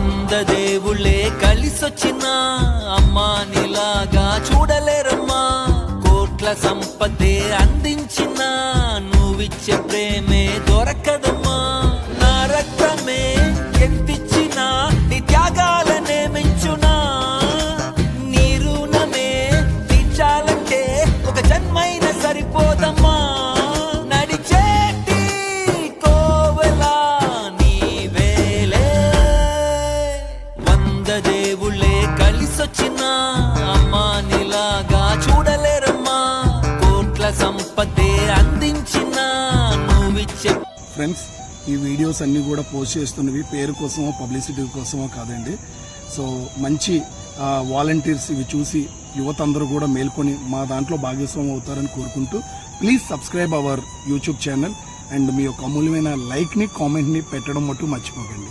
వంద దేవుళ్ళే కలిసొచ్చిన అమ్మా నీలాగా చూడలేరమ్మా. కోట్ల సంపదే అందించిన నువ్విచ్చే ప్రేమే దొరకదమ్మా. నా రక్తమే ఎంతిచ్చినా నీ త్యాగాలనే మించునా. నీ రుణమే తీర్చాలంటే ఒక జన్మైన సరిపోదమ్మా. నడిచేటి కోవెలా నీవేలే. వంద దేవుళ్ళే కలిసొచ్చిన అమ్మా నీలాగా చూడలేరమ్మా. కోట్ల సంపదే అందించిన నువ్విచ్చే. ఫ్రెండ్స్, ఈ వీడియోస్ అన్నీ కూడా పోస్ట్ చేస్తున్నవి పేరు కోసమో పబ్లిసిటీ కోసమో కాదండి. సో మంచి వాలంటీర్స్ ఇవి చూసి యువత అందరూ కూడా మేల్కొని మా దాంట్లో భాగస్వామ్యం అవుతారని కోరుకుంటూ please subscribe our YouTube channel and మీ యొక్క అమూల్యమైన లైక్ని కామెంట్ని పెట్టడం మటు మర్చిపోకండి.